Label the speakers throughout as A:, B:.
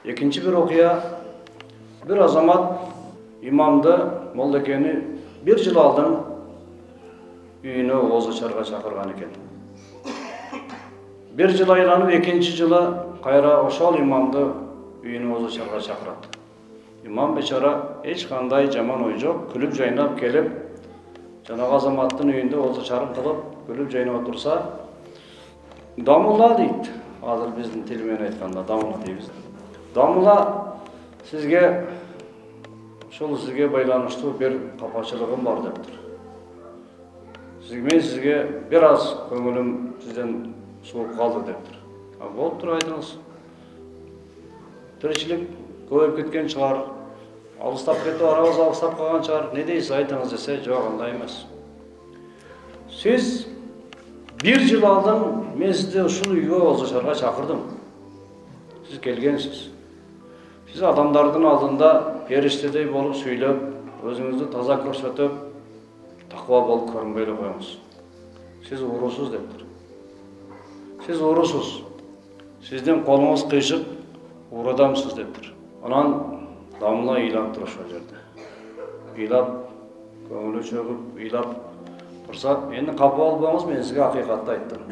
A: Екінші bir окуя, bir азамат имамды, молдекени bir жыл алдын үйіне оз ашарға шақырған екен. Bir жыл айланып, екінші жылы қайра ошол имамды үйіне оз ашарға шақырады. İmam beçara hiç kanday jaman oy жоқ, күліп жайнап келіп, жаңағы азаматтың үйінде оз ашарын қылып, күліп жайнап отырса, дамыла дейді. Азыр біздің тілмен айтқанда дамыла дейбіз. Дамыла сізге байланыштуу bir капачылыгым бар дептир. Мен сізге biraz көңілім сізден суып қалды дептир. Болып тұр айтыңыз. Тіршілік көбейіп кеткен шығар, алыстап кетті, арамыз алыстап қалған шығар. Не дейсіз айтыңыз десе, жоқ, андай емес. Сіз bir жыл алдын мен сізді ушул үйгө оз ашарға шақырдым. Сіз келгенсіз. Сіз адамдардың алдында періштедей болып сөйлеп, өзіңізді таза көрсетіп, тақуа болып көрінбейлі қойыңыз. Сіз урусуз дептір. Сіз урусуз. Сізден қолыңыз қиышып, урадамсыз дептір. Анан дамыла ыйлап тұр ошол жерде. Ыйлап, көңілі чөгүп, ыйлап тұрса, енді қапы болбаңыз, мен сізге ақиқатты айттым.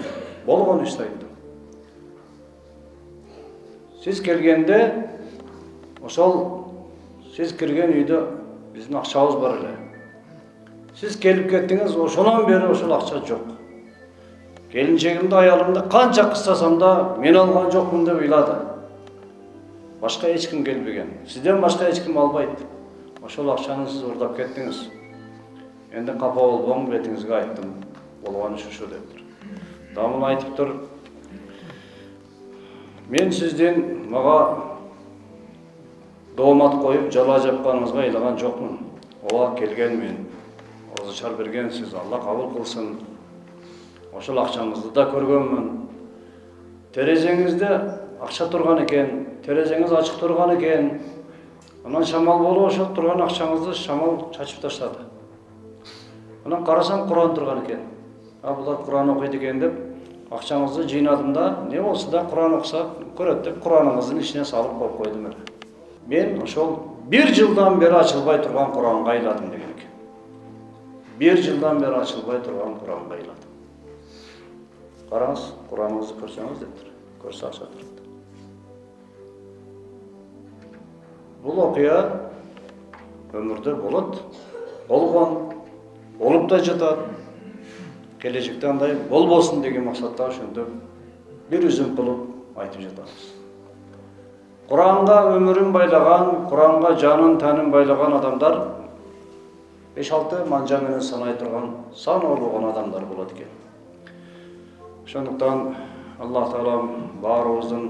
A: Болған ішті айттым. Сіз келгенде, ошол сіз кірген үйде біздің ақшабыз бар эле. Сіз келіп кеттіңіз, ошонан бері ошол ақша жоқ. Келіншегімді, аялымды қанша қыстасам да мен алған жоқпын деп ыйлады. Башқа ешкім келбеген. Сізден башқа ешкім албайды. Ошол ақшаны сіз ұрдап кеттіңіз. Енді қапа болбоң, бетіңізге айттым. Болған шу дептір. Дамыл айтып тұр. Мен сізден маға доомат қойып, жала жапқаныңызға ыйлаган жоқмын. Оға келген мен. Озышар берген сіз, Алла қабыл қылсын. Ошол ақшаңызды да көргенмін. Терезеңізде ақша тұрған екен, терезеңіз ашық тұрған екен. Анан шамал болуп ошол тұрған ақшаңызды шамал чачып таштады. Анан қарасам Құран тұрған екен. Бұлар Құран оқиды екен деп, ақшаңызды жинадым да, не болса да Құран оқса көреді деп, Құраныңыздың ішіне салып қойып қойдым. Мен ошол bir жылдан бері açılбай тұрған Құранға айладым деген екен. Bir жылдан бері açылбай тұрған Құранға айладым. Қараңыз, Құраныңызды көрсеңіз дептір. Көрсе ақша тұрды. Бұл оқия өмірде болады, болған, болып да жатады. Келешекте андай болбосын деген мақсатта ошентип bir үзүм кылып айтып жатабыз. Құранға өмірін байлаған, Құранға жанын, тәнін байлаған адамдар 5-6 манжа менен санай тұрған, сан олуған адамдар болады екен. Ошондуктан Аллах Таалам баарыбыздын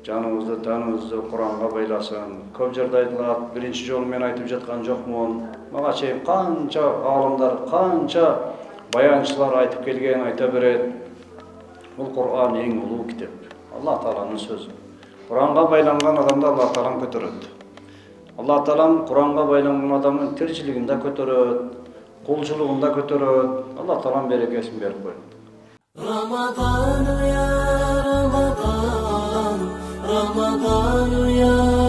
A: жаныбызды, тәнибизди Құранға байласын. Көп жерде айтылат, биринчи жолу мен айтып жаткан жокмун. Мага чейин канча аалымдар, канча баянчылар айтып келген, айта берет. Бул Кур'ан эң улуу китеп. Аллах Тааланын сөзү. Құранға байланған адамды Аллах Таалам көтөрөт. Аллах Таалам Құранға байланған адамдын тиричилигинде көтөрөт, кулчулугунда көтөрөт. Аллах Таалам берекесин берип коет.
B: Ramazan ya Ramazan, Ramazan ya